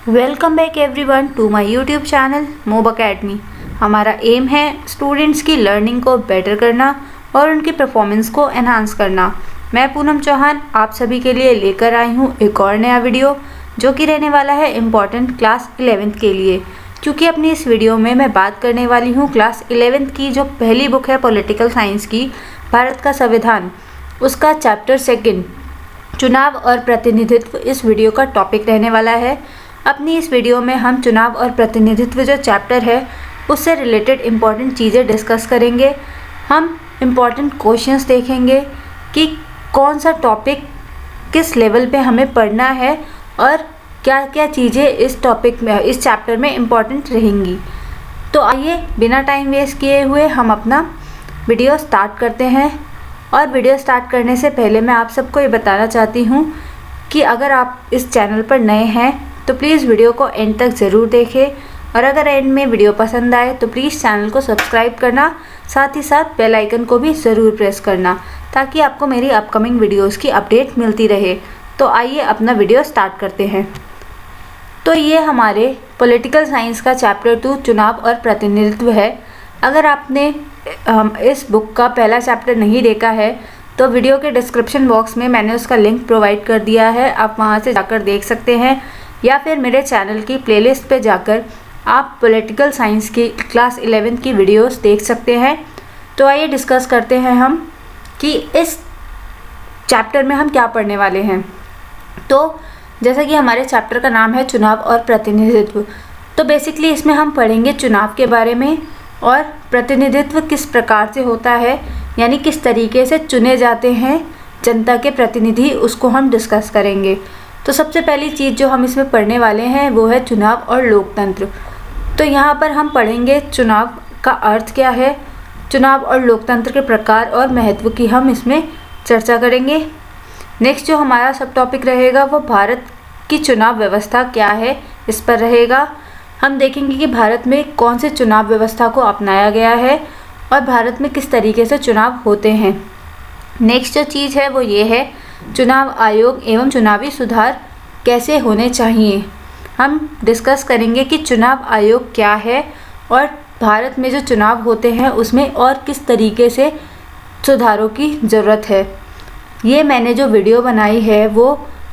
Welcome back everyone to my YouTube channel mob academy. हमारा aim है students की learning को बेटर करना और उनकी परफॉर्मेंस को एनहांस करना। मैं पूनम चौहान आप सभी के लिए लेकर आई हूँ एक और नया वीडियो जो कि रहने वाला है इम्पॉर्टेंट क्लास 11th के लिए। क्योंकि अपनी इस वीडियो में मैं बात करने वाली हूँ क्लास 11th की जो पहली बुक है पॉलिटिकल साइंस की, भारत का संविधान, उसका चैप्टर 2 चुनाव और प्रतिनिधित्व इस वीडियो का टॉपिक रहने वाला है। अपनी इस वीडियो में हम चुनाव और प्रतिनिधित्व जो चैप्टर है उससे रिलेटेड इम्पॉर्टेंट चीज़ें डिस्कस करेंगे। हम इम्पॉर्टेंट क्वेश्चंस देखेंगे कि कौन सा टॉपिक किस लेवल पे हमें पढ़ना है और क्या क्या चीज़ें इस टॉपिक में, इस चैप्टर में इम्पॉर्टेंट रहेंगी। तो आइए बिना टाइम वेस्ट किए हुए हम अपना वीडियो स्टार्ट करते हैं। और वीडियो स्टार्ट करने से पहले मैं आप सबको ये बताना चाहती हूँ कि अगर आप इस चैनल पर नए हैं तो प्लीज़ वीडियो को एंड तक ज़रूर देखें, और अगर एंड में वीडियो पसंद आए तो प्लीज़ चैनल को सब्सक्राइब करना, साथ ही साथ बेल आइकन को भी ज़रूर प्रेस करना ताकि आपको मेरी अपकमिंग वीडियोस की अपडेट मिलती रहे। तो आइए अपना वीडियो स्टार्ट करते हैं। तो ये हमारे पॉलिटिकल साइंस का चैप्टर 2 चुनाव और प्रतिनिधित्व है। अगर आपने इस बुक का पहला चैप्टर नहीं देखा है तो वीडियो के डिस्क्रिप्शन बॉक्स में मैंने उसका लिंक प्रोवाइड कर दिया है, आप वहाँ से जाकर देख सकते हैं, या फिर मेरे चैनल की प्लेलिस्ट पे जाकर आप पॉलिटिकल साइंस की क्लास 11 की वीडियोस देख सकते हैं। तो आइए डिस्कस करते हैं हम कि इस चैप्टर में हम क्या पढ़ने वाले हैं। तो जैसा कि हमारे चैप्टर का नाम है चुनाव और प्रतिनिधित्व, तो बेसिकली इसमें हम पढ़ेंगे चुनाव के बारे में और प्रतिनिधित्व किस प्रकार से होता है, यानी किस तरीके से चुने जाते हैं जनता के प्रतिनिधि, उसको हम डिस्कस करेंगे। तो सबसे पहली चीज़ जो हम इसमें पढ़ने वाले हैं वो है चुनाव और लोकतंत्र। तो यहाँ पर हम पढ़ेंगे चुनाव का अर्थ क्या है, चुनाव और लोकतंत्र के प्रकार और महत्व की हम इसमें चर्चा करेंगे। नेक्स्ट जो हमारा सब टॉपिक रहेगा वो भारत की चुनाव व्यवस्था क्या है, इस पर रहेगा। हम देखेंगे कि भारत में कौन से चुनाव व्यवस्था को अपनाया गया है और भारत में किस तरीके से चुनाव होते हैं। नेक्स्ट जो चीज़ है वो ये है चुनाव आयोग एवं चुनावी सुधार कैसे होने चाहिए। हम डिस्कस करेंगे कि चुनाव आयोग क्या है और भारत में जो चुनाव होते हैं उसमें और किस तरीके से सुधारों की ज़रूरत है। ये मैंने जो वीडियो बनाई है वो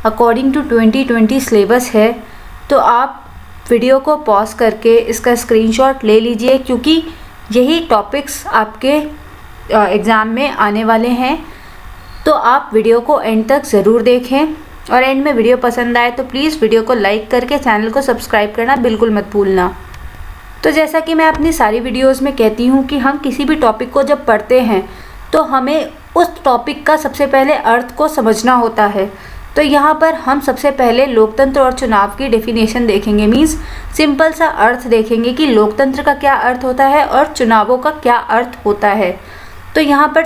अकॉर्डिंग टू 2020 सिलेबस है, तो आप वीडियो को पॉज करके इसका स्क्रीनशॉट ले लीजिए, क्योंकि यही टॉपिक्स आपके एग्ज़ाम में आने वाले हैं। तो आप वीडियो को एंड तक ज़रूर देखें, और एंड में वीडियो पसंद आए तो प्लीज़ वीडियो को लाइक करके चैनल को सब्सक्राइब करना बिल्कुल मत भूलना। तो जैसा कि मैं अपनी सारी वीडियोस में कहती हूँ कि हम किसी भी टॉपिक को जब पढ़ते हैं तो हमें उस टॉपिक का सबसे पहले अर्थ को समझना होता है। तो यहाँ पर हम सबसे पहले लोकतंत्र और चुनाव की डेफिनेशन देखेंगे, मीन्स सिंपल सा अर्थ देखेंगे कि लोकतंत्र का क्या अर्थ होता है और चुनावों का क्या अर्थ होता है। तो यहाँ पर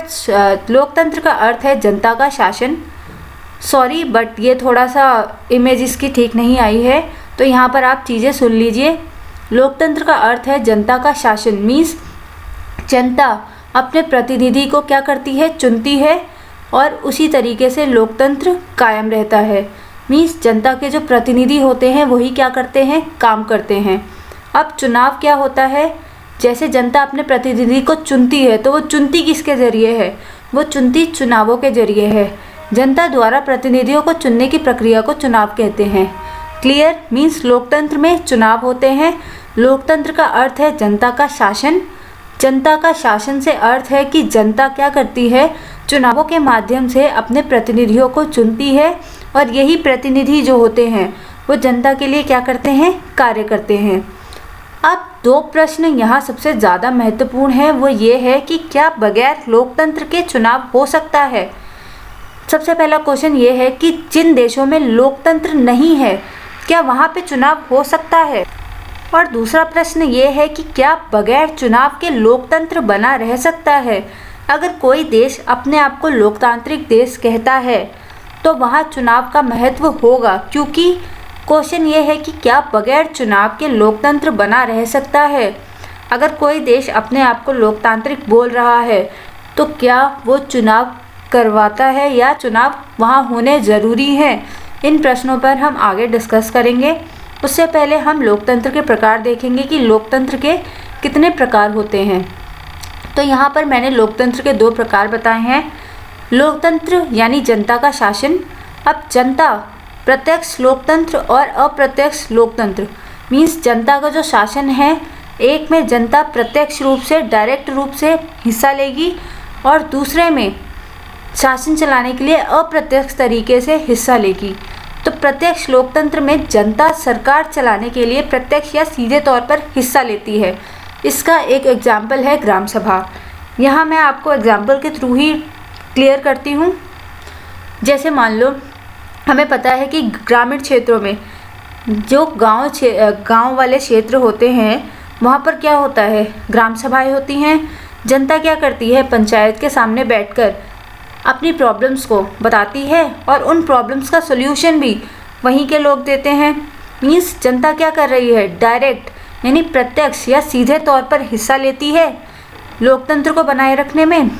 लोकतंत्र का अर्थ है जनता का शासन। सॉरी बट ये थोड़ा सा इमेज इसकी ठीक नहीं आई है, तो यहाँ पर आप चीज़ें सुन लीजिए। लोकतंत्र का अर्थ है जनता का शासन, मीन्स जनता अपने प्रतिनिधि को क्या करती है, चुनती है, और उसी तरीके से लोकतंत्र कायम रहता है। मीन्स जनता के जो प्रतिनिधि होते हैं वही क्या करते हैं, काम करते हैं। अब चुनाव क्या होता है, जैसे जनता अपने प्रतिनिधि को चुनती है तो वो चुनती किसके ज़रिए है, वो चुनती चुनावों के ज़रिए है। जनता द्वारा प्रतिनिधियों को चुनने की प्रक्रिया को चुनाव कहते हैं। क्लियर, मीन्स लोकतंत्र में चुनाव होते हैं। लोकतंत्र का अर्थ है जनता का शासन। जनता का शासन से अर्थ है कि जनता क्या करती है, चुनावों के माध्यम से अपने प्रतिनिधियों को चुनती है, और यही प्रतिनिधि जो होते हैं वो जनता के लिए क्या करते हैं, कार्य करते हैं। अब दो प्रश्न यहाँ सबसे ज़्यादा महत्वपूर्ण है, वो ये है कि क्या बगैर लोकतंत्र के चुनाव हो सकता है। सबसे पहला क्वेश्चन ये है कि जिन देशों में लोकतंत्र नहीं है क्या वहाँ पे चुनाव हो सकता है। और दूसरा प्रश्न ये है कि क्या बगैर चुनाव के लोकतंत्र बना रह सकता है। अगर कोई देश अपने आप को लोकतांत्रिक देश कहता है तो वहाँ चुनाव का महत्व होगा, क्योंकि क्वेश्चन ये है कि क्या बगैर चुनाव के लोकतंत्र बना रह सकता है। अगर कोई देश अपने आप को लोकतांत्रिक बोल रहा है तो क्या वो चुनाव करवाता है या चुनाव वहाँ होने ज़रूरी हैं। इन प्रश्नों पर हम आगे डिस्कस करेंगे। उससे पहले हम लोकतंत्र के प्रकार देखेंगे कि लोकतंत्र के कितने प्रकार होते हैं। तो यहाँ पर मैंने लोकतंत्र के 2 प्रकार बताए हैं। लोकतंत्र यानी जनता का शासन। अब जनता, प्रत्यक्ष लोकतंत्र और अप्रत्यक्ष लोकतंत्र मीन्स जनता का जो शासन है, एक में जनता प्रत्यक्ष रूप से, डायरेक्ट रूप से हिस्सा लेगी और दूसरे में शासन चलाने के लिए अप्रत्यक्ष तरीके से हिस्सा लेगी। तो प्रत्यक्ष लोकतंत्र में जनता सरकार चलाने के लिए प्रत्यक्ष या सीधे तौर पर हिस्सा लेती है। इसका एक एग्जाम्पल है ग्राम सभा। यहाँ मैं आपको एग्जाम्पल के थ्रू ही क्लियर करती हूँ। जैसे मान लो हमें पता है कि ग्रामीण क्षेत्रों में जो गांव वाले क्षेत्र होते हैं वहाँ पर क्या होता है, ग्राम सभाएं होती हैं। जनता क्या करती है, पंचायत के सामने बैठकर अपनी प्रॉब्लम्स को बताती है और उन प्रॉब्लम्स का सॉल्यूशन भी वहीं के लोग देते हैं। मीन्स जनता क्या कर रही है, डायरेक्ट यानी प्रत्यक्ष या सीधे तौर पर हिस्सा लेती है लोकतंत्र को बनाए रखने में।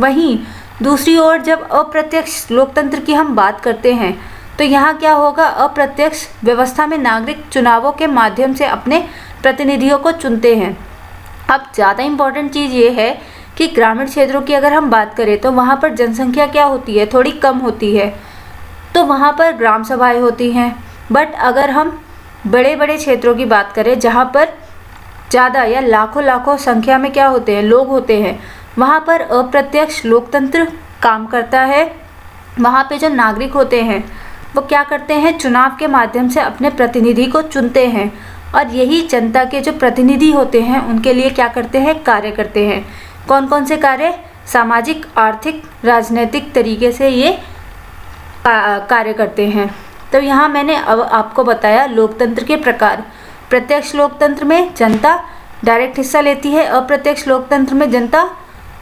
वहीं दूसरी ओर जब अप्रत्यक्ष लोकतंत्र की हम बात करते हैं तो यहाँ क्या होगा, अप्रत्यक्ष व्यवस्था में नागरिक चुनावों के माध्यम से अपने प्रतिनिधियों को चुनते हैं। अब ज़्यादा इम्पॉर्टेंट चीज़ ये है कि ग्रामीण क्षेत्रों की अगर हम बात करें तो वहाँ पर जनसंख्या क्या होती है, थोड़ी कम होती है, तो वहाँ पर ग्राम सभाएं होती हैं। बट अगर हम बड़े बड़े क्षेत्रों की बात करें जहाँ पर ज़्यादा या लाखों संख्या में क्या होते हैं, लोग होते हैं, वहाँ पर अप्रत्यक्ष लोकतंत्र काम करता है। वहाँ पे जो नागरिक होते हैं वो क्या करते हैं, चुनाव के माध्यम से अपने प्रतिनिधि को चुनते हैं और यही जनता के जो प्रतिनिधि होते हैं उनके लिए क्या करते हैं, कार्य करते हैं। कौन कौन से कार्य, सामाजिक, आर्थिक, राजनीतिक तरीके से ये कार्य करते हैं। तो यहाँ मैंने अब आपको बताया लोकतंत्र के प्रकार। प्रत्यक्ष लोकतंत्र में जनता डायरेक्ट हिस्सा लेती है, अप्रत्यक्ष लोकतंत्र में जनता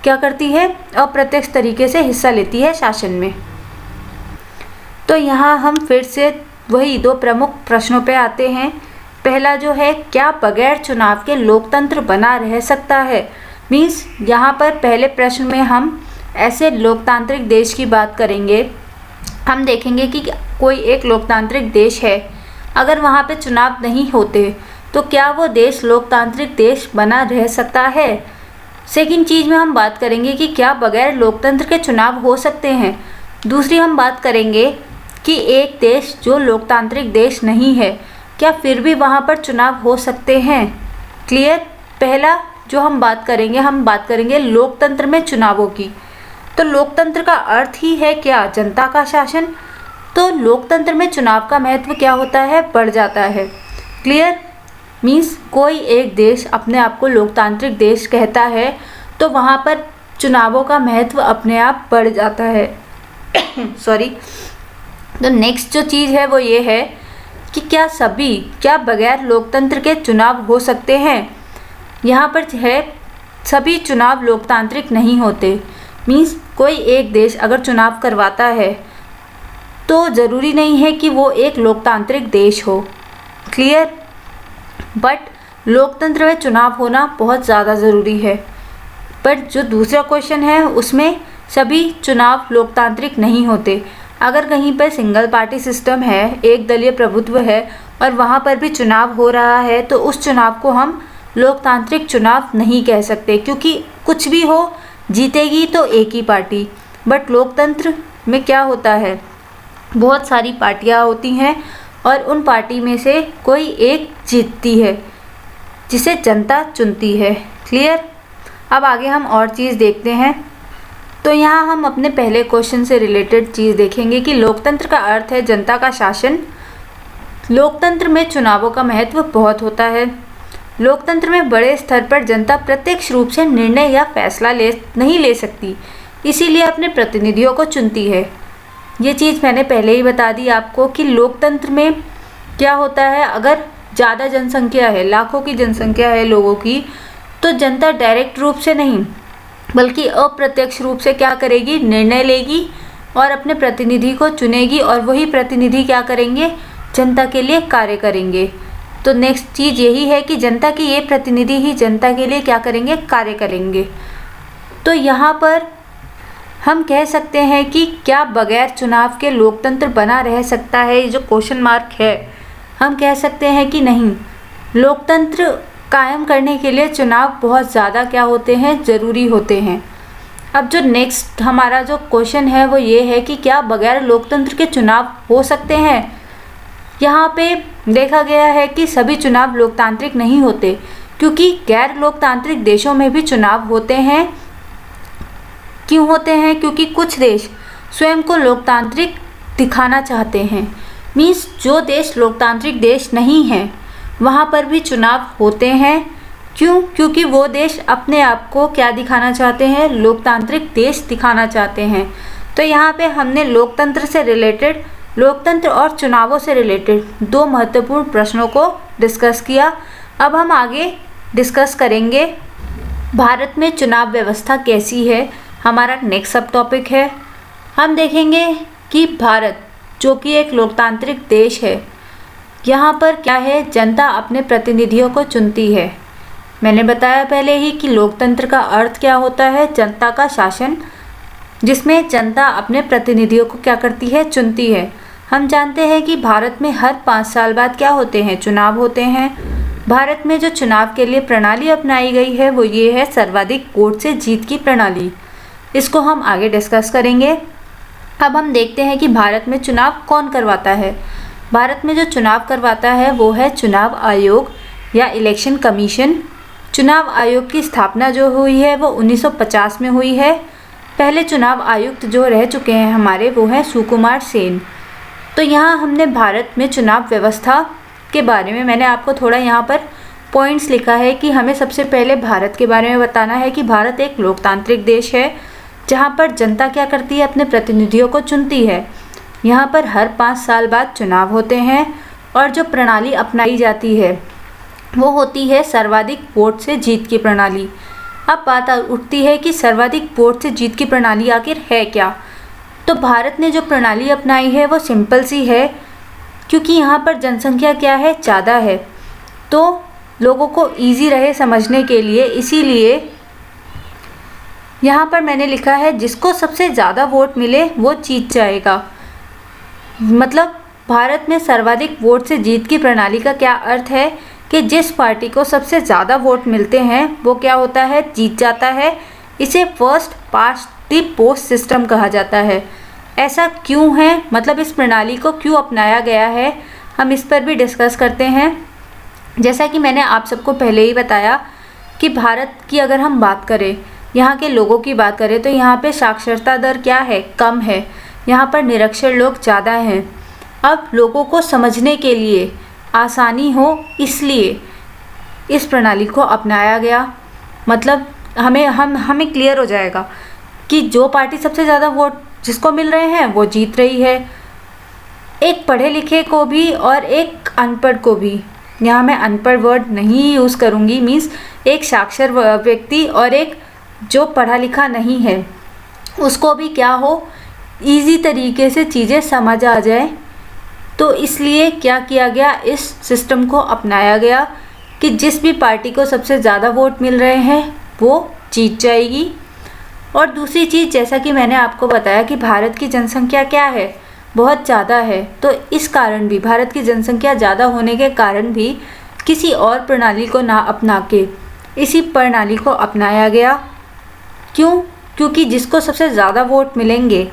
क्या करती है, अप्रत्यक्ष तरीके से हिस्सा लेती है शासन में। तो यहाँ हम फिर से वही 2 प्रमुख प्रश्नों पे आते हैं। पहला जो है, क्या बगैर चुनाव के लोकतंत्र बना रह सकता है। मीन्स यहाँ पर पहले प्रश्न में हम ऐसे लोकतांत्रिक देश की बात करेंगे। हम देखेंगे कि कोई एक लोकतांत्रिक देश है, अगर वहाँ पे चुनाव नहीं होते तो क्या वो देश लोकतांत्रिक देश बना रह सकता है। सेकंड चीज़ में हम बात करेंगे कि क्या बगैर लोकतंत्र के चुनाव हो सकते हैं। दूसरी हम बात करेंगे कि एक देश जो लोकतांत्रिक देश नहीं है, क्या फिर भी वहाँ पर चुनाव हो सकते हैं। क्लियर। पहला जो हम बात करेंगे लोकतंत्र में चुनावों की। तो लोकतंत्र का अर्थ ही है क्या, जनता का शासन। तो लोकतंत्र में चुनाव का महत्व क्या होता है, बढ़ जाता है। क्लियर। मीन्स कोई एक देश अपने आप को लोकतांत्रिक देश कहता है तो वहाँ पर चुनावों का महत्व अपने आप बढ़ जाता है। सॉरी। तो नेक्स्ट जो चीज़ है वो ये है कि क्या बगैर लोकतंत्र के चुनाव हो सकते हैं। यहाँ पर है सभी चुनाव लोकतांत्रिक नहीं होते। मीन्स कोई एक देश अगर चुनाव करवाता है तो ज़रूरी नहीं है कि वो एक लोकतांत्रिक देश हो। क्लियर। बट लोकतंत्र में चुनाव होना बहुत ज़्यादा ज़रूरी है। बट जो दूसरा क्वेश्चन है उसमें सभी चुनाव लोकतांत्रिक नहीं होते। अगर कहीं पर सिंगल पार्टी सिस्टम है, एक दलीय प्रभुत्व है और वहाँ पर भी चुनाव हो रहा है तो उस चुनाव को हम लोकतांत्रिक चुनाव नहीं कह सकते, क्योंकि कुछ भी हो जीतेगी तो एक ही पार्टी। बट लोकतंत्र में क्या होता है, बहुत सारी पार्टियाँ होती हैं और उन पार्टी में से कोई एक जीतती है जिसे जनता चुनती है। क्लियर। अब आगे हम और चीज़ देखते हैं। तो यहाँ हम अपने पहले क्वेश्चन से रिलेटेड चीज़ देखेंगे कि लोकतंत्र का अर्थ है जनता का शासन। लोकतंत्र में चुनावों का महत्व बहुत होता है। लोकतंत्र में बड़े स्तर पर जनता प्रत्यक्ष रूप से निर्णय या फैसला नहीं ले सकती, इसीलिए अपने प्रतिनिधियों को चुनती है। ये चीज़ मैंने पहले ही बता दी आपको कि लोकतंत्र में क्या होता है, अगर ज़्यादा जनसंख्या है, लाखों की जनसंख्या है लोगों की, तो जनता डायरेक्ट रूप से नहीं बल्कि अप्रत्यक्ष रूप से क्या करेगी, निर्णय लेगी और अपने प्रतिनिधि को चुनेगी और वही प्रतिनिधि क्या करेंगे, जनता के लिए कार्य करेंगे। तो नेक्स्ट चीज़ यही है कि जनता के ये प्रतिनिधि ही जनता के लिए क्या करेंगे, कार्य करेंगे। तो यहाँ पर हम कह सकते हैं कि क्या बगैर चुनाव के लोकतंत्र बना रह सकता है, ये जो क्वेश्चन मार्क है हम कह सकते हैं कि नहीं, लोकतंत्र कायम करने के लिए चुनाव बहुत ज़्यादा क्या होते हैं, ज़रूरी होते हैं। अब जो नेक्स्ट हमारा जो क्वेश्चन है वो ये है कि क्या बगैर लोकतंत्र के चुनाव हो सकते हैं। यहाँ पे देखा गया है कि सभी चुनाव लोकतांत्रिक नहीं होते, क्योंकि गैर लोकतांत्रिक देशों में भी चुनाव होते हैं। क्यों होते हैं? क्योंकि कुछ देश स्वयं को लोकतांत्रिक दिखाना चाहते हैं। मीन्स जो देश लोकतांत्रिक देश नहीं हैं वहाँ पर भी चुनाव होते हैं। क्यों? क्योंकि वो देश अपने आप को क्या दिखाना चाहते हैं, लोकतांत्रिक देश दिखाना चाहते हैं। तो यहाँ पे हमने लोकतंत्र से रिलेटेड, लोकतंत्र और चुनावों से रिलेटेड दो महत्वपूर्ण प्रश्नों को डिस्कस किया। अब हम आगे डिस्कस करेंगे भारत में चुनाव व्यवस्था कैसी है, हमारा नेक्स्ट सब टॉपिक है। हम देखेंगे कि भारत जो कि एक लोकतांत्रिक देश है, यहाँ पर क्या है, जनता अपने प्रतिनिधियों को चुनती है। मैंने बताया पहले ही कि लोकतंत्र का अर्थ क्या होता है, जनता का शासन, जिसमें जनता अपने प्रतिनिधियों को क्या करती है, चुनती है। हम जानते हैं कि भारत में हर 5 साल बाद क्या होते हैं, चुनाव होते हैं। भारत में जो चुनाव के लिए प्रणाली अपनाई गई है वो ये है सर्वाधिक वोट से जीत की प्रणाली। इसको हम आगे डिस्कस करेंगे। अब हम देखते हैं कि भारत में चुनाव कौन करवाता है। भारत में जो चुनाव करवाता है वो है चुनाव आयोग या इलेक्शन कमीशन। चुनाव आयोग की स्थापना जो हुई है वो 1950 में हुई है। पहले चुनाव आयुक्त जो रह चुके हैं हमारे वो हैं सुकुमार सेन। तो यहाँ हमने भारत में चुनाव व्यवस्था के बारे में मैंने आपको थोड़ा यहाँ पर पॉइंट्स लिखा है कि हमें सबसे पहले भारत के बारे में बताना है कि भारत एक लोकतांत्रिक देश है जहाँ पर जनता क्या करती है, अपने प्रतिनिधियों को चुनती है। यहाँ पर हर 5 साल बाद चुनाव होते हैं और जो प्रणाली अपनाई जाती है वो होती है सर्वाधिक वोट से जीत की प्रणाली। अब बात उठती है कि सर्वाधिक वोट से जीत की प्रणाली आखिर है क्या। तो भारत ने जो प्रणाली अपनाई है वो सिंपल सी है, क्योंकि यहाँ पर जनसंख्या क्या है, ज़्यादा है, तो लोगों को इजी रहे समझने के लिए, इसीलिए यहाँ पर मैंने लिखा है जिसको सबसे ज़्यादा वोट मिले वो जीत जाएगा। मतलब भारत में सर्वाधिक वोट से जीत की प्रणाली का क्या अर्थ है कि जिस पार्टी को सबसे ज़्यादा वोट मिलते हैं वो क्या होता है, जीत जाता है। इसे first past the post system कहा जाता है। ऐसा क्यों है, मतलब इस प्रणाली को क्यों अपनाया गया है, हम इस पर भी डिस्कस करते हैं। जैसा कि मैंने आप सबको पहले ही बताया कि भारत की अगर हम बात करें, यहाँ के लोगों की बात करें, तो यहाँ पे साक्षरता दर क्या है, कम है। यहाँ पर निरक्षर लोग ज़्यादा हैं। अब लोगों को समझने के लिए आसानी हो, इसलिए इस प्रणाली को अपनाया गया। मतलब हमें क्लियर हो जाएगा कि जो पार्टी सबसे ज़्यादा वोट जिसको मिल रहे हैं वो जीत रही है। एक पढ़े लिखे को भी और एक अनपढ़ को भी, यहाँ मैं अनपढ़ वर्ड नहीं यूज़ करूँगी, मीन्स एक साक्षर व्यक्ति और एक जो पढ़ा लिखा नहीं है उसको भी क्या हो, इजी तरीके से चीज़ें समझ आ जाए। तो इसलिए क्या किया गया, इस सिस्टम को अपनाया गया कि जिस भी पार्टी को सबसे ज़्यादा वोट मिल रहे हैं वो जीत जाएगी। और दूसरी चीज़, जैसा कि मैंने आपको बताया कि भारत की जनसंख्या क्या है, बहुत ज़्यादा है, तो इस कारण भी, भारत की जनसंख्या ज़्यादा होने के कारण भी किसी और प्रणाली को ना अपना के इसी प्रणाली को अपनाया गया। क्यों? क्योंकि जिसको सबसे ज़्यादा वोट मिलेंगे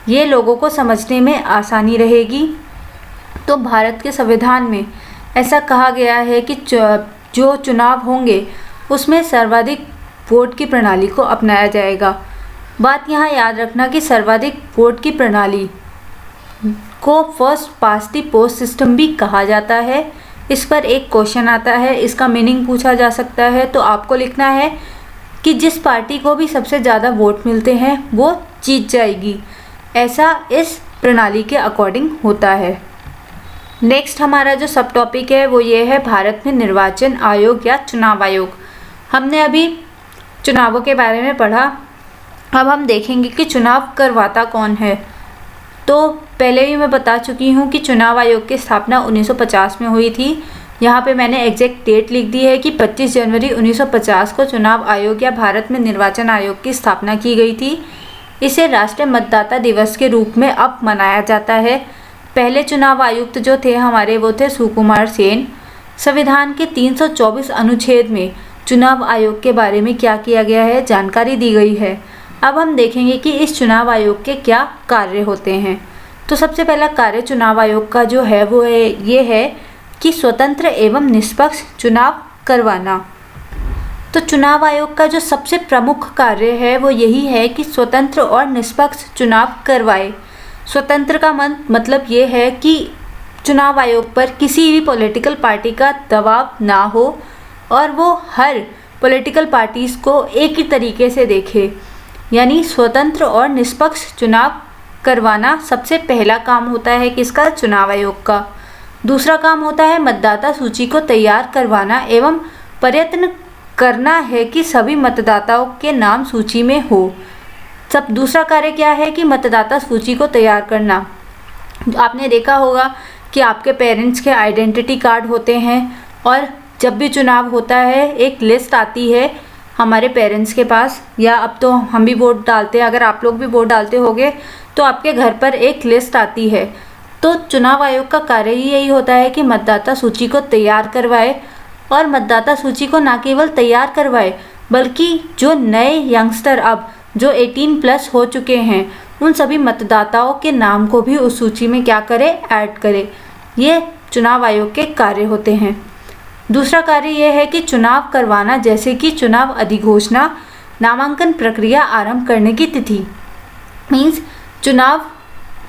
ये लोगों को समझने में आसानी रहेगी। तो भारत के संविधान में ऐसा कहा गया है कि जो चुनाव होंगे उसमें सर्वाधिक वोट की प्रणाली को अपनाया जाएगा। बात यहाँ याद रखना कि सर्वाधिक वोट की प्रणाली को first past the post system भी कहा जाता है। इस पर एक क्वेश्चन आता है, इसका मीनिंग पूछा जा सकता है, तो आपको लिखना है कि जिस पार्टी को भी सबसे ज़्यादा वोट मिलते हैं वो जीत जाएगी। ऐसा इस प्रणाली के अकॉर्डिंग होता है। नेक्स्ट हमारा जो सब टॉपिक है वो ये है भारत में निर्वाचन आयोग या चुनाव आयोग। हमने अभी चुनावों के बारे में पढ़ा, अब हम देखेंगे कि चुनाव करवाता कौन है। तो पहले भी मैं बता चुकी हूँ कि चुनाव आयोग की स्थापना 1950 में हुई थी। यहाँ पे मैंने एग्जैक्ट डेट लिख दी है कि 25 जनवरी 1950 को चुनाव आयोग या भारत में निर्वाचन आयोग की स्थापना की गई थी। इसे राष्ट्रीय मतदाता दिवस के रूप में अब मनाया जाता है। पहले चुनाव आयुक्त जो थे हमारे वो थे सुकुमार सेन। संविधान के 324 अनुच्छेद में चुनाव आयोग के बारे में क्या किया गया है, जानकारी दी गई है। अब हम देखेंगे कि इस चुनाव आयोग के क्या कार्य होते हैं। तो सबसे पहला कार्य चुनाव आयोग का जो है वो ये है कि स्वतंत्र एवं निष्पक्ष चुनाव करवाना। तो चुनाव आयोग का जो सबसे प्रमुख कार्य है वो यही है कि स्वतंत्र और निष्पक्ष चुनाव करवाए। स्वतंत्र का मतलब ये है कि चुनाव आयोग पर किसी भी पॉलिटिकल पार्टी का दबाव ना हो और वो हर पॉलिटिकल पार्टीज़ को एक ही तरीके से देखे, यानी स्वतंत्र और निष्पक्ष चुनाव करवाना सबसे पहला काम होता है किसका, चुनाव आयोग का। दूसरा काम होता है मतदाता सूची को तैयार करवाना एवं प्रयत्न करना है कि सभी मतदाताओं के नाम सूची में हो। दूसरा कार्य क्या है कि मतदाता सूची को तैयार करना। आपने देखा होगा कि आपके पेरेंट्स के आइडेंटिटी कार्ड होते हैं और जब भी चुनाव होता है एक लिस्ट आती है हमारे पेरेंट्स के पास, या अब तो हम भी वोट डालते हैं, अगर आप लोग भी वोट डालते होंगे तो आपके घर पर एक लिस्ट आती है। तो चुनाव आयोग का कार्य ही यही होता है कि मतदाता सूची को तैयार करवाए और मतदाता सूची को न केवल तैयार करवाए बल्कि जो नए यंगस्टर अब जो 18+ हो चुके हैं उन सभी मतदाताओं के नाम को भी उस सूची में क्या करे, ऐड करे। ये चुनाव आयोग के कार्य होते हैं। दूसरा कार्य यह है कि चुनाव करवाना, जैसे कि चुनाव अधिघोषणा, नामांकन प्रक्रिया आरंभ करने की तिथि। मीन्स चुनाव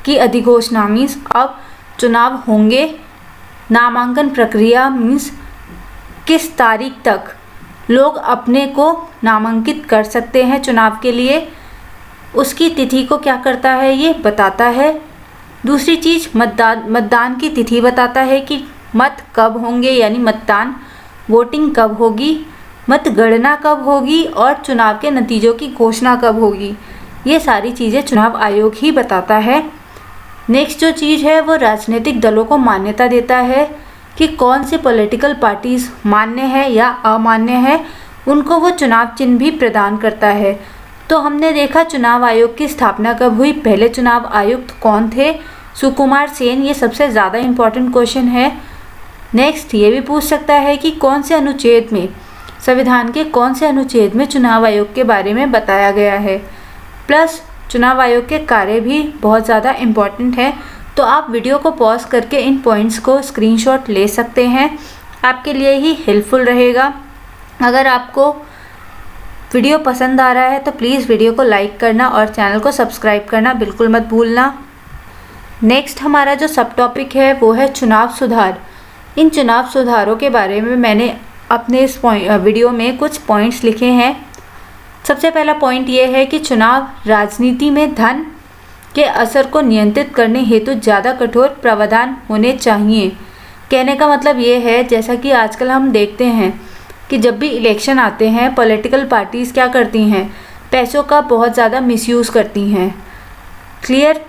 की अधिघोषणा मीन्स अब चुनाव होंगे, नामांकन प्रक्रिया मीन्स किस तारीख तक लोग अपने को नामांकित कर सकते हैं चुनाव के लिए, उसकी तिथि को क्या करता है, ये बताता है। दूसरी चीज़ मतदान की तिथि बताता है कि मत कब होंगे, यानी मतदान, वोटिंग कब होगी, मतगणना कब होगी और चुनाव के नतीजों की घोषणा कब होगी। ये सारी चीज़ें चुनाव आयोग ही बताता है। नेक्स्ट जो चीज़ है वो राजनीतिक दलों को मान्यता देता है कि कौन से पॉलिटिकल पार्टीज़ मान्य है या अमान्य है, उनको वो चुनाव चिन्ह भी प्रदान करता है। तो हमने देखा चुनाव आयोग की स्थापना कब हुई, पहले चुनाव आयुक्त कौन थे, सुकुमार सेन। ये सबसे ज़्यादा इम्पॉर्टेंट क्वेश्चन है। नेक्स्ट ये भी पूछ सकता है कि कौन से अनुच्छेद में, संविधान के कौन से अनुच्छेद में चुनाव आयोग के बारे में बताया गया है। प्लस चुनाव आयोग के कार्य भी बहुत ज़्यादा इम्पॉर्टेंट है। तो आप वीडियो को पॉज करके इन पॉइंट्स को स्क्रीनशॉट ले सकते हैं, आपके लिए ही हेल्पफुल रहेगा। अगर आपको वीडियो पसंद आ रहा है तो प्लीज़ वीडियो को लाइक करना और चैनल को सब्सक्राइब करना बिल्कुल मत भूलना। नेक्स्ट हमारा जो सब टॉपिक है वो है चुनाव सुधार। इन चुनाव सुधारों के बारे में मैंने अपने इस वीडियो में कुछ पॉइंट्स लिखे हैं। सबसे पहला पॉइंट ये है कि चुनाव राजनीति में धन के असर को नियंत्रित करने हेतु ज़्यादा कठोर प्रावधान होने चाहिए। कहने का मतलब ये है, जैसा कि आजकल हम देखते हैं कि जब भी इलेक्शन आते हैं पॉलिटिकल पार्टीज़ क्या करती हैं, पैसों का बहुत ज़्यादा मिसयूज़ करती हैं। क्लियर।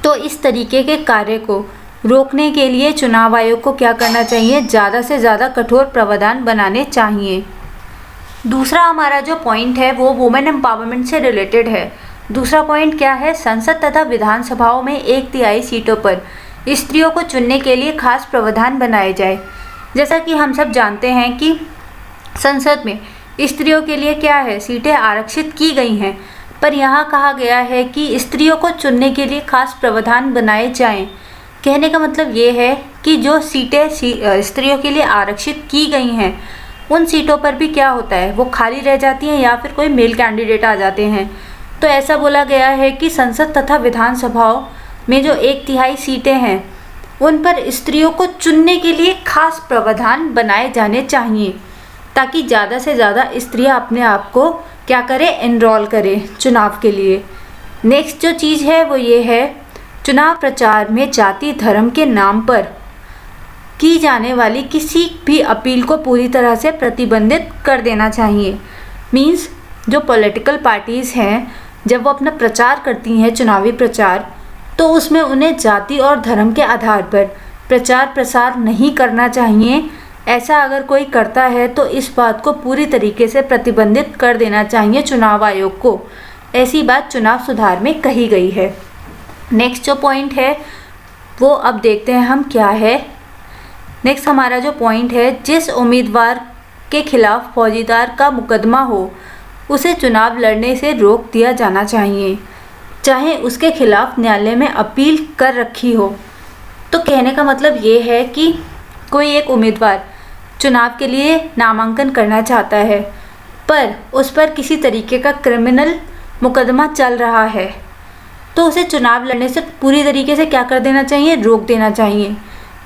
तो इस तरीके के कार्य को रोकने के लिए चुनाव आयोग को क्या करना चाहिए, ज़्यादा से ज़्यादा कठोर प्रावधान बनाने चाहिए। दूसरा हमारा जो पॉइंट है वो वुमेन एम्पावरमेंट से रिलेटेड है। दूसरा पॉइंट क्या है, संसद तथा विधानसभाओं में 1/3 सीटों पर स्त्रियों को चुनने के लिए खास प्रावधान बनाए जाए। जैसा कि हम सब जानते हैं कि संसद में स्त्रियों के लिए क्या है, सीटें आरक्षित की गई हैं, पर यहाँ कहा गया है कि स्त्रियों को चुनने के लिए खास प्रावधान बनाए जाएं। कहने का मतलब ये है कि जो सीटें स्त्रियों के लिए आरक्षित की गई हैं उन सीटों पर भी क्या होता है, वो खाली रह जाती हैं या फिर कोई मेल कैंडिडेट आ जाते हैं। तो ऐसा बोला गया है कि संसद तथा विधानसभाओं में जो 1/3 सीटें हैं उन पर स्त्रियों को चुनने के लिए खास प्रावधान बनाए जाने चाहिए, ताकि ज़्यादा से ज़्यादा स्त्रियां अपने आप को क्या करें, एनरोल करें चुनाव के लिए। नेक्स्ट जो चीज़ है वो ये है, चुनाव प्रचार में जाति धर्म के नाम पर की जाने वाली किसी भी अपील को पूरी तरह से प्रतिबंधित कर देना चाहिए। मीन्स जो पॉलिटिकल पार्टीज़ हैं जब वो अपना प्रचार करती हैं, चुनावी प्रचार, तो उसमें उन्हें जाति और धर्म के आधार पर प्रचार प्रसार नहीं करना चाहिए। ऐसा अगर कोई करता है तो इस बात को पूरी तरीके से प्रतिबंधित कर देना चाहिए चुनाव आयोग को। ऐसी बात चुनाव सुधार में कही गई है। नेक्स्ट जो पॉइंट है वो अब देखते हैं हम क्या है। नेक्स्ट हमारा जो पॉइंट है, जिस उम्मीदवार के खिलाफ फौजदार का मुकदमा हो उसे चुनाव लड़ने से रोक दिया जाना चाहिए, चाहे उसके खिलाफ न्यायालय में अपील कर रखी हो। तो कहने का मतलब ये है कि कोई एक उम्मीदवार चुनाव के लिए नामांकन करना चाहता है पर उस पर किसी तरीके का क्रिमिनल मुकदमा चल रहा है, तो उसे चुनाव लड़ने से पूरी तरीके से क्या कर देना चाहिए, रोक देना चाहिए,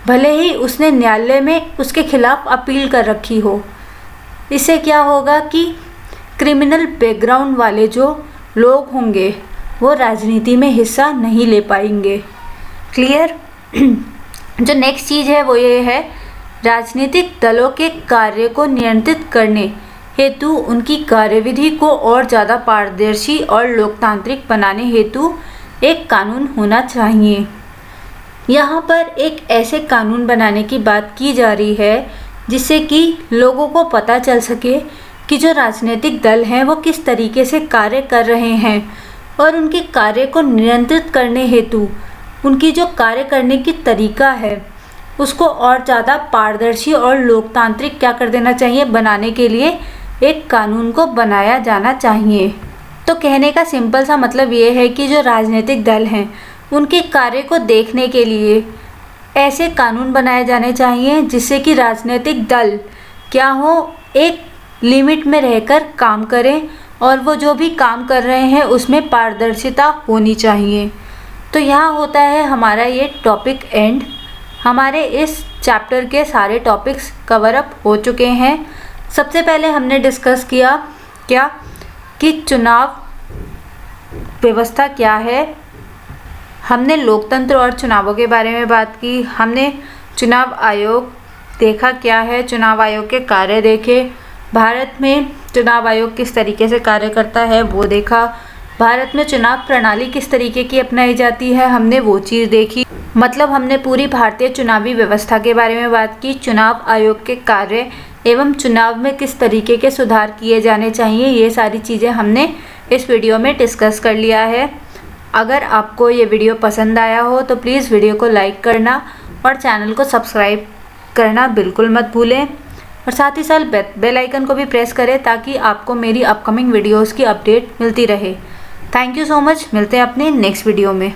भले ही उसने न्यायालय में उसके खिलाफ अपील कर रखी हो। इससे क्या होगा कि क्रिमिनल बैकग्राउंड वाले जो लोग होंगे वो राजनीति में हिस्सा नहीं ले पाएंगे। क्लियर? जो नेक्स्ट चीज़ है वो ये है, राजनीतिक दलों के कार्य को नियंत्रित करने हेतु उनकी कार्यविधि को और ज़्यादा पारदर्शी और लोकतांत्रिक बनाने हेतु एक कानून होना चाहिए। यहाँ पर एक ऐसे कानून बनाने की बात की जा रही है जिससे कि लोगों को पता चल सके कि जो राजनीतिक दल हैं वो किस तरीके से कार्य कर रहे हैं और उनके कार्य को नियंत्रित करने हेतु उनकी जो कार्य करने की तरीका है उसको और ज़्यादा पारदर्शी और लोकतांत्रिक क्या कर देना चाहिए, बनाने के लिए एक कानून को बनाया जाना चाहिए। तो कहने का सिंपल सा मतलब ये है कि जो राजनीतिक दल हैं उनके कार्य को देखने के लिए ऐसे कानून बनाए जाने चाहिए जिससे कि राजनीतिक दल क्या हो, एक लिमिट में रहकर काम करें और वो जो भी काम कर रहे हैं उसमें पारदर्शिता होनी चाहिए। तो यहाँ होता है हमारा ये टॉपिक एंड। हमारे इस चैप्टर के सारे टॉपिक्स कवर अप हो चुके हैं। सबसे पहले हमने डिस्कस किया क्या कि चुनाव व्यवस्था क्या है, हमने लोकतंत्र और चुनावों के बारे में बात की, हमने चुनाव आयोग देखा क्या है, चुनाव आयोग के कार्य देखे, भारत में चुनाव आयोग किस तरीके से कार्य करता है वो देखा, भारत में चुनाव प्रणाली किस तरीके की अपनाई जाती है हमने वो चीज़ देखी। मतलब हमने पूरी भारतीय चुनावी व्यवस्था के बारे में बात की, चुनाव आयोग के कार्य एवं चुनाव में किस तरीके के सुधार किए जाने चाहिए, ये सारी चीज़ें हमने इस वीडियो में डिस्कस कर लिया है। अगर आपको ये वीडियो पसंद आया हो तो प्लीज़ वीडियो को लाइक करना और चैनल को सब्सक्राइब करना बिल्कुल मत भूलें और साथ ही साथ बेल आइकन को भी प्रेस करें ताकि आपको मेरी अपकमिंग वीडियोस की अपडेट मिलती रहे। Thank you so much. मिलते हैं अपने नेक्स्ट वीडियो में।